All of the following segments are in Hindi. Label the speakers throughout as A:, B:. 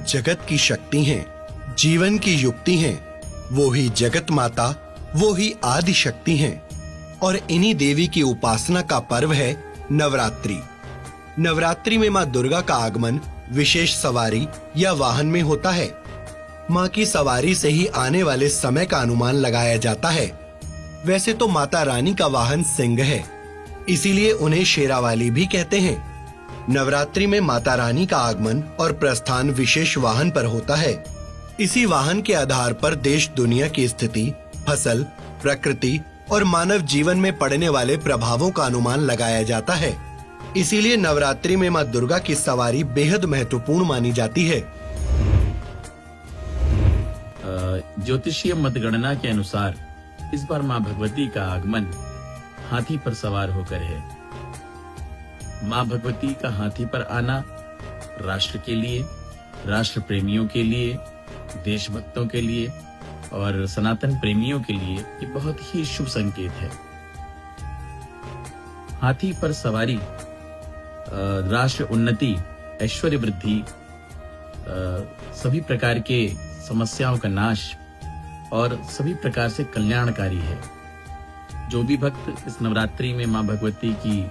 A: जगत की शक्ति हैं, जीवन की युक्ति हैं, वो ही जगत माता, वो ही आदि शक्ति हैं। और इन्हीं देवी की उपासना का पर्व है नवरात्रि। नवरात्रि में माँ दुर्गा का आगमन विशेष सवारी या वाहन में होता है। माँ की सवारी से ही आने वाले समय का अनुमान लगाया जाता है। वैसे तो माता रानी का वाहन सिंह है, इसीलिए उन्हें शेरावाली भी कहते हैं। नवरात्रि में माता रानी का आगमन और प्रस्थान विशेष वाहन पर होता है। इसी वाहन के आधार पर देश दुनिया की स्थिति, फसल, प्रकृति और मानव जीवन में पड़ने वाले प्रभावों का अनुमान लगाया जाता है। इसीलिए नवरात्रि में माँ दुर्गा की सवारी बेहद महत्वपूर्ण मानी जाती है।
B: ज्योतिषीय मतगणना के अनुसार इस बार माँ भगवती का आगमन हाथी पर सवार होकर है। माँ भगवती का हाथी पर आना राष्ट्र के लिए, राष्ट्र प्रेमियों के लिए, देशभक्तों के लिए और सनातन प्रेमियों के लिए ये बहुत ही शुभ संकेत है। हाथी पर सवारी राष्ट्र उन्नति, ऐश्वर्य वृद्धि, सभी प्रकार के समस्याओं का नाश और सभी प्रकार से कल्याणकारी है। जो भी भक्त इस नवरात्रि में माँ भगवती की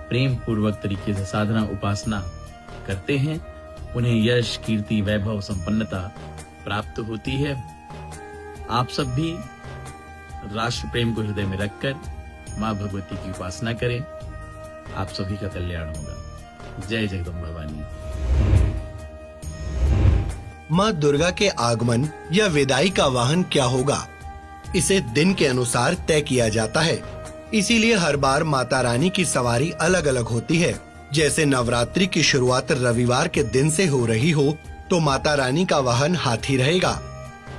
B: प्रेम पूर्वक तरीके से साधना उपासना करते हैं, उन्हें यश, कीर्ति, वैभव, संपन्नता प्राप्त होती है। आप सब भी राष्ट्र प्रेम को हृदय में रखकर माँ भगवती की उपासना करें। आप सभी का कल्याण होगा। जय जगदम्बा भवानी।
A: माँ दुर्गा के आगमन या विदाई का वाहन क्या होगा, इसे दिन के अनुसार तय किया जाता है। इसीलिए हर बार माता रानी की सवारी अलग अलग होती है। जैसे नवरात्रि की शुरुआत रविवार के दिन से हो रही हो तो माता रानी का वाहन हाथी रहेगा।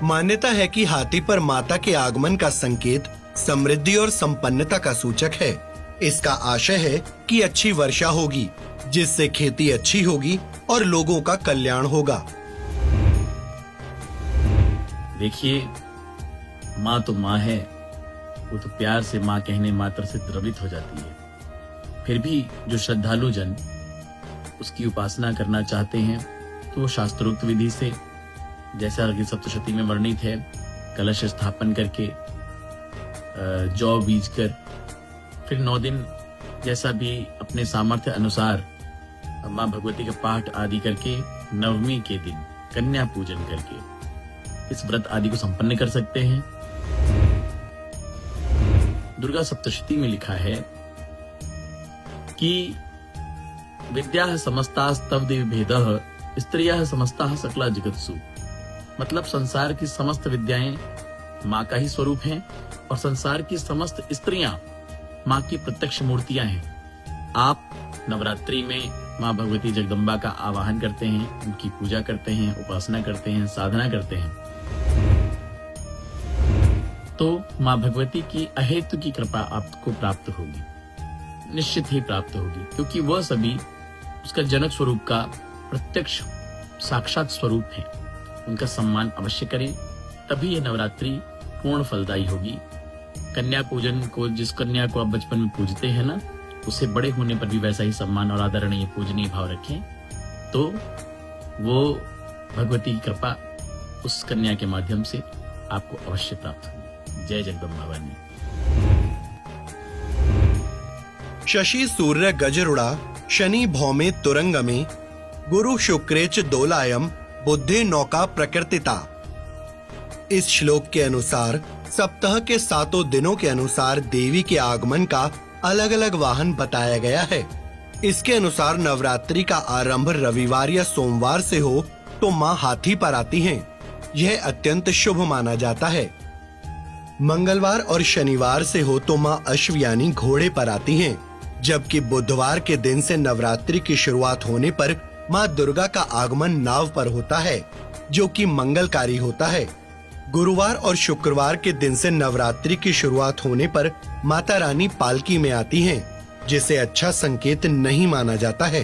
A: मान्यता है कि हाथी पर माता के आगमन का संकेत समृद्धि और संपन्नता का सूचक है। इसका आशय है कि अच्छी वर्षा होगी, जिससे खेती अच्छी होगी और लोगों का कल्याण होगा।
B: देखिए, माँ तो माँ है, वो तो प्यार से माँ कहने मात्र से द्रवित हो जाती है। फिर भी जो श्रद्धालु जन उसकी उपासना करना चाहते हैं तो वो शास्त्रोक्त विधि से, जैसा कि सप्तशती में वर्णित है, कलश स्थापन करके, जौ बीज कर, फिर 9 दिन जैसा भी अपने सामर्थ्य अनुसार माँ भगवती का पाठ आदि करके, नवमी के दिन कन्या पूजन करके इस व्रत आदि को संपन्न कर सकते हैं। दुर्गा सप्तशती में लिखा है कि विद्या समस्तास्तव देवी भेदः स्त्रियः समस्ताः सकला जगत्सु। मतलब संसार की समस्त विद्याएं माँ का ही स्वरूप हैं और संसार की समस्त स्त्रियां माँ की प्रत्यक्ष मूर्तियां हैं। आप नवरात्रि में माँ भगवती जगदम्बा का आवाहन करते हैं, उनकी पूजा करते हैं, उपासना करते हैं, साधना करते हैं, तो माँ भगवती की अहेतु की कृपा आपको प्राप्त होगी, निश्चित ही प्राप्त होगी, क्योंकि वह सभी उसका जनक स्वरूप का प्रत्यक्ष साक्षात स्वरूप है। उनका सम्मान अवश्य करें, तभी यह नवरात्रि पूर्ण फलदायी होगी। कन्या पूजन को, जिस कन्या को आप बचपन में पूजते हैं ना, उसे बड़े होने पर भी वैसा ही सम्मान और आदरणीय पूजनीय भाव रखें, तो वो भगवती की कृपा उस कन्या के माध्यम से आपको अवश्य प्राप्त होगी। जय जगदम्बा भवानी।
A: शशि सूर्य गजरुड़ा शनि भौमे तुरंगमे गुरु शुक्रेच दोलायम बुद्धे नौका प्रकृतिता। इस श्लोक के अनुसार सप्ताह के 7 दिनों के अनुसार देवी के आगमन का अलग अलग वाहन बताया गया है। इसके अनुसार नवरात्रि का आरंभ रविवार या सोमवार से हो तो माँ हाथी पर आती हैं। यह अत्यंत शुभ माना जाता है। मंगलवार और शनिवार से हो तो माँ अश्व यानी घोड़े पर आती हैं, जबकि बुधवार के दिन से नवरात्रि की शुरुआत होने पर माँ दुर्गा का आगमन नाव पर होता है, जो कि मंगलकारी होता है। गुरुवार और शुक्रवार के दिन से नवरात्रि की शुरुआत होने पर माता रानी पालकी में आती हैं, जिसे अच्छा संकेत नहीं माना जाता है।